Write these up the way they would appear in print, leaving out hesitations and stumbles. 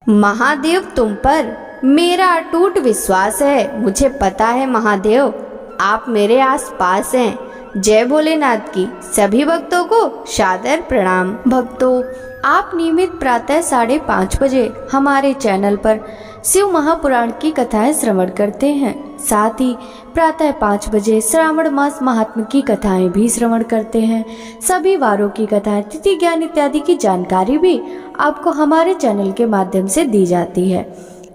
महादेव, तुम पर मेरा अटूट विश्वास है। मुझे पता है महादेव, आप मेरे आसपास हैं। जय भोलेनाथ की सभी भक्तों को सादर प्रणाम। भक्तों, आप नियमित प्रातः 5:30 बजे हमारे चैनल पर शिव महापुराण की कथाएं श्रवण करते हैं। साथ ही प्रातः 5 बजे श्रावण मास महात्म्य की कथाएं भी श्रवण करते हैं। सभी वारों की कथाएं, तिथि ज्ञान इत्यादि की जानकारी भी आपको हमारे चैनल के माध्यम से दी जाती है।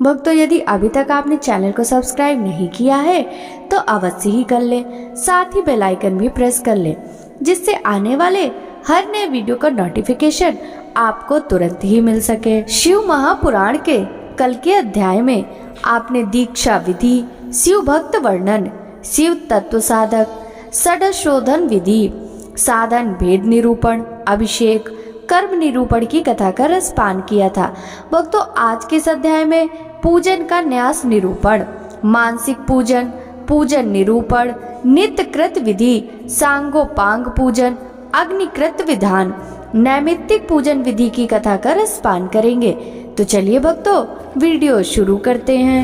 भक्तों, यदि अभी तक आपने चैनल को सब्सक्राइब नहीं किया है तो अवश्य ही कर लें। साथ ही बेल आइकन भी प्रेस कर लें, जिससे आने वाले हर नए वीडियो का नोटिफिकेशन आपको तुरंत ही मिल सके। शिव महापुराण के कल के अध्याय में आपने दीक्षा विधि, शिव भक्त वर्णन, शिव तत्व साधक, षडशोधन विधि, साधन भेद निरूपण, अभिषेक, कर्म निरूपण की कथा का रसपान किया था। भक्तों, आज के इस अध्याय में पूजन का न्यास निरूपण, मानसिक पूजन, पूजन निरूपण, नित्यकृत विधि, सांगोपांग पूजन, अग्निकृत विधान, नैमित्तिक पूजन विधि की कथा का रसपान करेंगे। तो चलिए भक्तों, वीडियो शुरू करते हैं।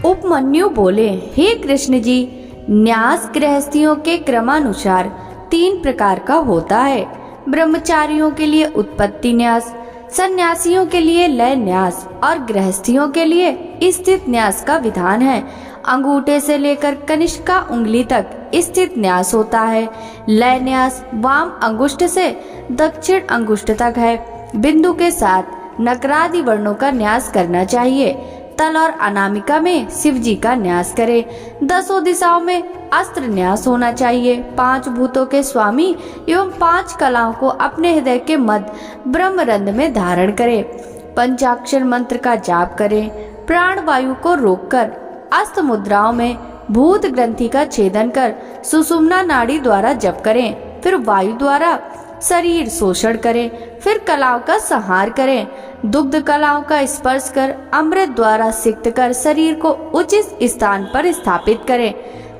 उपमन्यु बोले, हे कृष्ण जी, न्यास गृहस्थियों के क्रमानुसार 3 प्रकार का होता है। ब्रह्मचारियों के लिए उत्पत्ति न्यास, सन्यासियों के लिए लय न्यास और गृहस्थियों के लिए स्थित न्यास का विधान है। अंगूठे से लेकर कनिष्का उंगली तक स्थित न्यास होता है। लय न्यास वाम अंगुष्ठ से दक्षिण अंगुष्ठ तक है। बिंदु के साथ नकरादि वर्णों का न्यास करना चाहिए। तल और अनामिका में शिव जी का न्यास करें। 10 दिशाओं में अस्त्र न्यास होना चाहिए। 5 भूतों के स्वामी एवं 5 कलाओं को अपने हृदय के मध्य ब्रह्मरंध्र में धारण करें। पंचाक्षर मंत्र का जाप करें। प्राण वायु को रोककर अस्त मुद्राओं में भूत ग्रंथि का छेदन कर सुषुम्ना नाड़ी द्वारा जप करें। फिर वायु द्वारा शरीर शोषण करें। फिर कलाओं का संहार करें। दुग्ध कलाओं का स्पर्श कर अमृत द्वारा सिक्त कर शरीर को उचित स्थान पर स्थापित करें।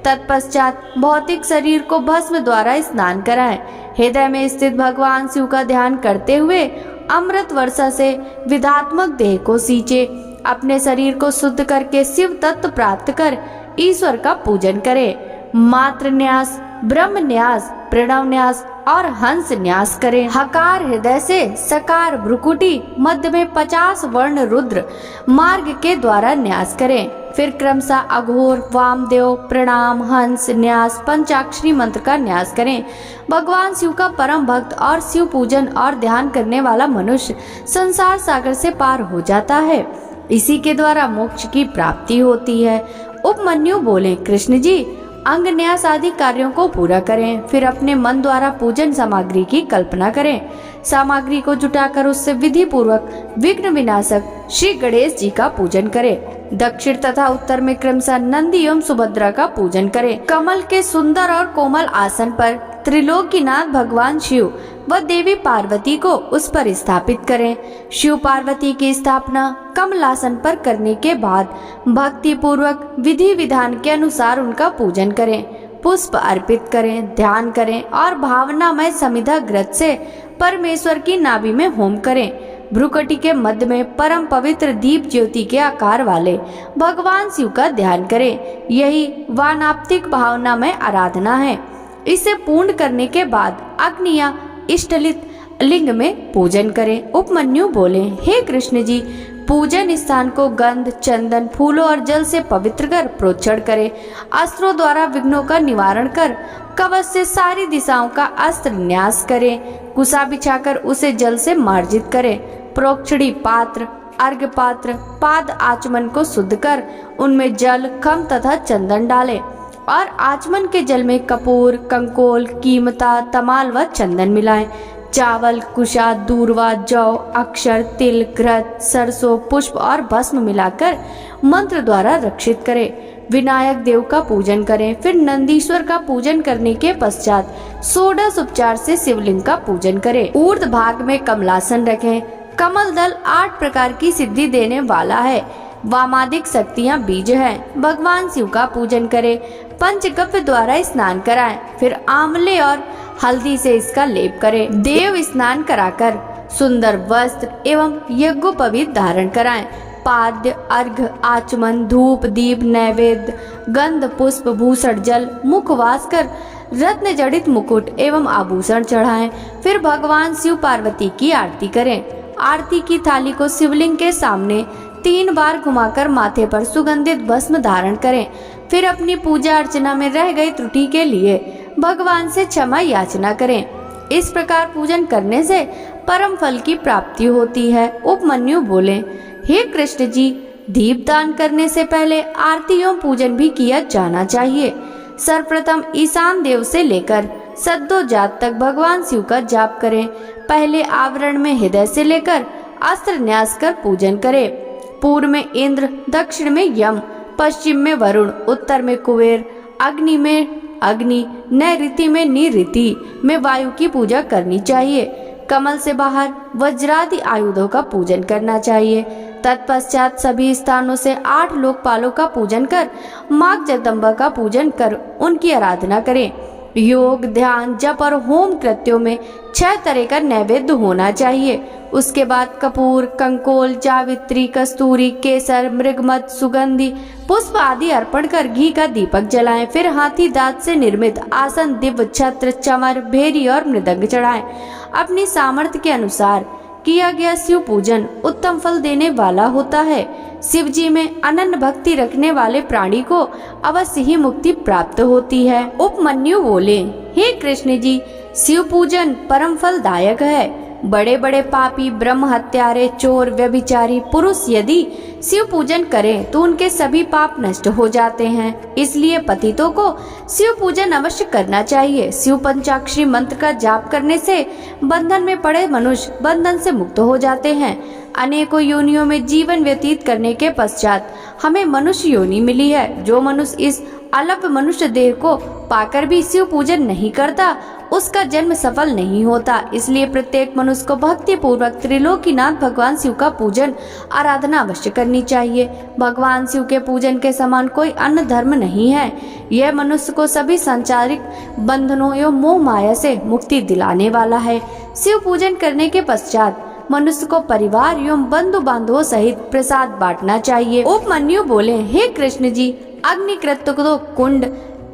तत्पश्चात भौतिक शरीर को भस्म द्वारा स्नान कराएं। हृदय में स्थित भगवान शिव का ध्यान करते हुए अमृत वर्षा से विधात्मक देह को सींचे। अपने शरीर को शुद्ध करके शिव तत्व प्राप्त कर ईश्वर का पूजन करें। मात्र न्यास, ब्रह्म न्यास, प्रणव न्यास और हंस न्यास करें। हकार हृदय से सकार भ्रुकुटी मध्य में 50 वर्ण रुद्र मार्ग के द्वारा न्यास करें। फिर क्रमशः अघोर, वामदेव, प्रणाम, हंस न्यास, पंचाक्षरी मंत्र का न्यास करें। भगवान शिव का परम भक्त और शिव पूजन और ध्यान करने वाला मनुष्य संसार सागर से पार हो जाता है। इसी के द्वारा मोक्ष की प्राप्ति होती है। उपमन्यु बोले, कृष्ण जी, अंग न्यास आदि कार्यों को पूरा करें। फिर अपने मन द्वारा पूजन सामग्री की कल्पना करें। सामग्री को जुटाकर उससे विधि पूर्वक विघ्न विनाशक श्री गणेश जी का पूजन करें। दक्षिण तथा उत्तर में क्रमशः नंदी एवं सुभद्रा का पूजन करें। कमल के सुंदर और कोमल आसन पर त्रिलोकीनाथ भगवान शिव व देवी पार्वती को उस पर स्थापित करें। शिव पार्वती की स्थापना कमलासन पर करने के बाद भक्ति पूर्वक विधि विधान के अनुसार उनका पूजन करें। पुष्प अर्पित करें, ध्यान करें और भावनामय समिधा घृत से परमेश्वर की नाभि में होम करें। भ्रुकटी के मध्य में परम पवित्र दीप ज्योति के आकार वाले भगवान शिव का ध्यान करें। यही वानाप्तिक भावनामय आराधना है। इसे पूर्ण करने के बाद अग्नि या इष्टलित लिंग में पूजन करें। उपमन्यु बोले, हे कृष्ण जी, पूजन स्थान को गंध, चंदन, फूलों और जल से पवित्र कर प्रोक्षण करें। अस्त्रों द्वारा विघ्नों का निवारण कर कवच से सारी दिशाओं का अस्त्र न्यास करें। कुसा बिछाकर उसे जल से मार्जित करें। प्रोक्षणी पात्र, अर्घ्य पात्र, पाद आचमन को शुद्ध कर उनमें जल, खम तथा चंदन डालें और आचमन के जल में कपूर, कंकोल, कीमता, तमाल व चंदन मिलाएं। चावल, कुशा, दूर्वा, जौ, अक्षर, तिल, घृत, सरसों, पुष्प और भस्म मिलाकर मंत्र द्वारा रक्षित करें। विनायक देव का पूजन करें। फिर नंदीश्वर का पूजन करने के पश्चात षोडश उपचार से शिवलिंग का पूजन करें। ऊर्ध्व भाग में कमलासन रखें। कमल दल 8 प्रकार की सिद्धि देने वाला है। वामादिक शक्तियाँ बीज हैं। भगवान शिव का पूजन करें, पंचगव्य द्वारा स्नान कराएं, फिर आंवले और हल्दी से इसका लेप करें। देव स्नान कराकर सुंदर वस्त्र एवं यज्ञोपवीत धारण कराएं। पाद्य, अर्घ, आचमन, धूप, दीप, नैवेद्य, गंध, पुष्प, भूषण, जल, मुखवास कर रत्न जड़ित मुकुट एवं आभूषण चढ़ाएं। फिर भगवान शिव पार्वती की आरती करें। आरती की थाली को शिवलिंग के सामने 3 बार घुमाकर माथे पर सुगंधित भस्म धारण करें। फिर अपनी पूजा अर्चना में रह गई त्रुटि के लिए भगवान से क्षमा याचना करें। इस प्रकार पूजन करने से परम फल की प्राप्ति होती है। उपमन्यु बोले, हे कृष्ण जी, दीपदान करने से पहले आरती एवं पूजन भी किया जाना चाहिए। सर्वप्रथम ईशान देव से लेकर सद्दो जात तक भगवान शिव का जाप करें। पहले आवरण में हृदय से लेकर अस्त्र न्यास कर पूजन करें। पूर्व में इंद्र, दक्षिण में यम, पश्चिम में वरुण, उत्तर में कुबेर, अग्नि में अग्नि, नैऋति में निऋति में वायु की पूजा करनी चाहिए। कमल से बाहर वज्रादि आयुधों का पूजन करना चाहिए। तत्पश्चात सभी स्थानों से 8 लोकपालों का पूजन कर माँ जगदम्बा का पूजन कर उनकी आराधना करें। योग, ध्यान, जप और होम कृत्यों में 6 तरह का नैवेद्य होना चाहिए। उसके बाद कपूर, कंकोल, जावित्री, कस्तूरी, केसर, मृगमद, सुगंधि पुष्प आदि अर्पण कर घी का दीपक जलाएं। फिर हाथी दांत से निर्मित आसन, दिव्य छत्र, चमर, भेरी और मृदंग चढ़ाएं। अपनी सामर्थ्य के अनुसार किया गया शिव पूजन उत्तम फल देने वाला होता है। शिव जी में अनन्य भक्ति रखने वाले प्राणी को अवश्य ही मुक्ति प्राप्त होती है। उपमन्यु बोले, हे कृष्ण जी, शिव पूजन परम फलदायक है। बड़े बड़े पापी, ब्रह्म हत्यारे, चोर, व्यभिचारी पुरुष यदि शिव पूजन करें तो उनके सभी पाप नष्ट हो जाते हैं। इसलिए पतितों को शिव पूजन अवश्य करना चाहिए। शिव पंचाक्षरी मंत्र का जाप करने से बंधन में पड़े मनुष्य बंधन से मुक्त हो जाते हैं। अनेकों योनियों में जीवन व्यतीत करने के पश्चात हमें मनुष्य योनि मिली है। जो मनुष्य इस अल्प मनुष्य देह को पाकर भी शिव पूजन नहीं करता, उसका जन्म सफल नहीं होता। इसलिए प्रत्येक मनुष्य को भक्ति पूर्वक त्रिलोकीनाथ भगवान शिव का पूजन आराधना अवश्य करनी चाहिए। भगवान शिव के पूजन के समान कोई अन्य धर्म नहीं है। यह मनुष्य को सभी सांसारिक बंधनों एवं मोह माया से मुक्ति दिलाने वाला है। शिव पूजन करने के पश्चात मनुष्य को परिवार एवं बंधु बांधवों सहित प्रसाद बांटना चाहिए। उपमन्यु बोले, हे कृष्ण जी, अग्निकृत को कुंड,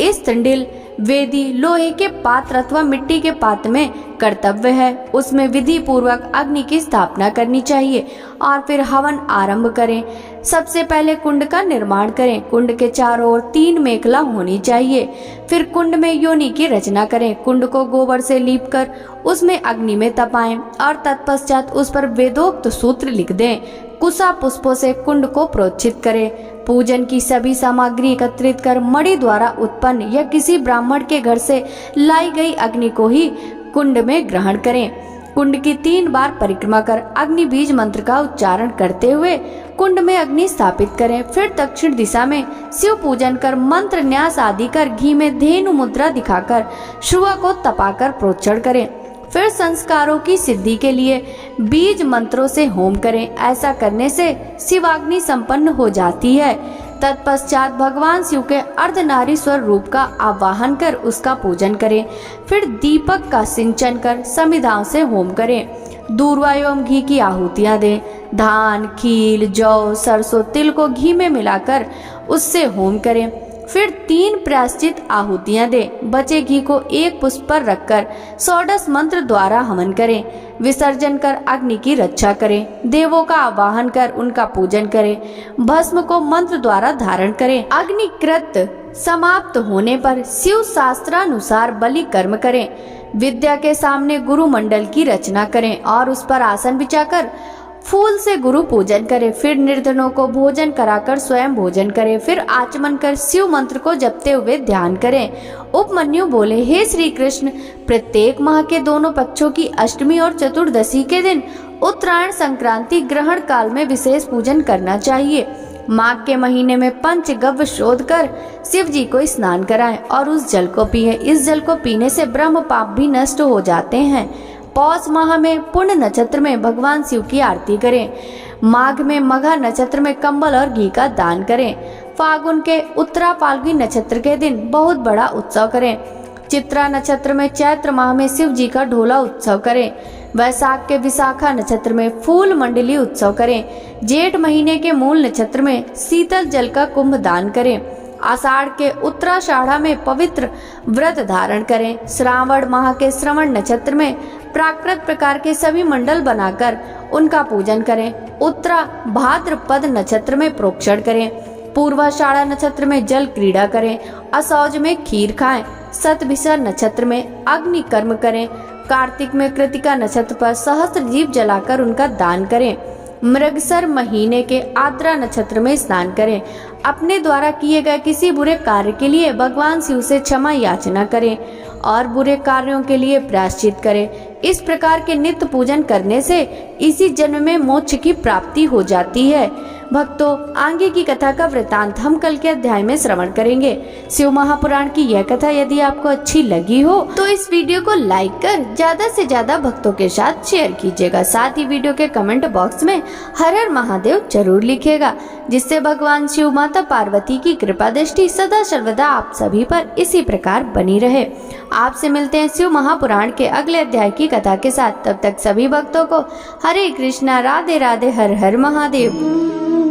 स्त्रिंडिल, वेदी, लोहे के पात्र अथवा मिट्टी के पात्र में कर्तव्य है। उसमें विधि पूर्वक अग्नि की स्थापना करनी चाहिए और फिर हवन आरंभ करें। सबसे पहले कुंड का निर्माण करें। कुंड के चारों ओर 3 मेखला होनी चाहिए। फिर कुंड में योनि की रचना करें। कुंड को गोबर से लीप कर उसमें अग्नि में तपाएं और तत्पश्चात उस पर वेदोक्त सूत्र लिख दें। कुशा पुष्पों से कुंड को प्रोक्षित करें। पूजन की सभी सामग्री एकत्रित कर मणि द्वारा उत्पन्न या किसी ब्राह्मण के घर से लाई गई अग्नि को ही कुंड में ग्रहण करें। कुंड की 3 बार परिक्रमा कर अग्नि बीज मंत्र का उच्चारण करते हुए कुंड में अग्नि स्थापित करें। फिर दक्षिण दिशा में शिव पूजन कर मंत्र न्यास आदि कर घी में धेनु मुद्रा दिखाकर शुआ को तपाकर प्रोक्षण करें। फिर संस्कारों की सिद्धि के लिए बीज मंत्रों से होम करें। ऐसा करने से शिवाग्नि संपन्न हो जाती है। तत्पश्चात भगवान शिव के अर्धनारीश्वर रूप का आवाहन कर उसका पूजन करें। फिर दीपक का सिंचन कर समिधाओं से होम करें। दूर्वा एवं घी की आहुतियां दें। धान, खील, जौ, सरसों, तिल को घी में मिलाकर उससे होम करें। फिर 3 प्रायश्चित आहुतियां दें। बचे घी को एक पुष्प पर रखकर षोडश मंत्र द्वारा हवन करें। विसर्जन कर अग्नि की रक्षा करें। देवों का आवाहन कर उनका पूजन करें। भस्म को मंत्र द्वारा धारण करें। अग्निकृत समाप्त होने पर शिव शास्त्रानुसार बलि कर्म करें। विद्या के सामने गुरु मंडल की रचना करें और उस पर आसन बिछाकर फूल से गुरु पूजन करें। फिर निर्धनों को भोजन कराकर स्वयं भोजन करें। फिर आचमन कर शिव मंत्र को जपते हुए ध्यान करें। उपमन्यु बोले, हे श्री कृष्ण, प्रत्येक माह के दोनों पक्षों की अष्टमी और चतुर्दशी के दिन उत्तरायण संक्रांति ग्रहण काल में विशेष पूजन करना चाहिए। माघ के महीने में पंचगव्य शोध कर शिव जी को स्नान कराएं और उस जल को पिए। इस जल को पीने से ब्रह्म पाप भी नष्ट हो जाते हैं। पौष माह में पुण्य नक्षत्र में भगवान शिव की आरती करें। माघ में मघा नक्षत्र में कंबल और घी का दान करें। फागुन के उत्तरा फाल्गुनी नक्षत्र के दिन बहुत बड़ा उत्सव करें। चित्रा नक्षत्र में चैत्र माह में शिव जी का ढोला उत्सव करें। वैशाख के विशाखा नक्षत्र में फूल मंडली उत्सव करें। जेठ महीने के मूल नक्षत्र में शीतल जल का कुंभ दान करें। आषाढ़ के उत्तराषाढ़ा में पवित्र व्रत धारण करें। श्रावण माह के श्रवण नक्षत्र में प्राकृत प्रकार के सभी मंडल बनाकर उनका पूजन करें। उत्तरा भाद्रपद नक्षत्र में प्रोक्षण करें। पूर्वाषाढ़ा नक्षत्र में जल क्रीड़ा करें। असौज में खीर खाएं। शतभिषा नक्षत्र में अग्नि कर्म करें। कार्तिक में कृतिका नक्षत्र पर सहस्त्र दीप जलाकर उनका दान करें। मृगसर महीने के आद्रा नक्षत्र में स्नान करें। अपने द्वारा किए गए किसी बुरे कार्य के लिए भगवान शिव से क्षमा याचना करें और बुरे कार्यों के लिए प्रायश्चित करें। इस प्रकार के नित्य पूजन करने से इसी जन्म में मोक्ष की प्राप्ति हो जाती है। भक्तों, आगे की कथा का वृतांत हम कल के अध्याय में श्रवण करेंगे। शिव महापुराण की यह कथा यदि आपको अच्छी लगी हो तो इस वीडियो को लाइक कर ज्यादा से ज्यादा भक्तों के साथ शेयर कीजिएगा। साथ ही वीडियो के कमेंट बॉक्स में हर हर महादेव जरूर लिखिएगा, जिससे भगवान शिव माता पार्वती की कृपा दृष्टि सदा सर्वदा आप सभी पर इसी प्रकार बनी रहे। आपसे मिलते हैं शिव महापुराण के अगले अध्याय की कथा के साथ। तब तक सभी भक्तों को हरे कृष्णा, राधे राधे, हर हर महादेव।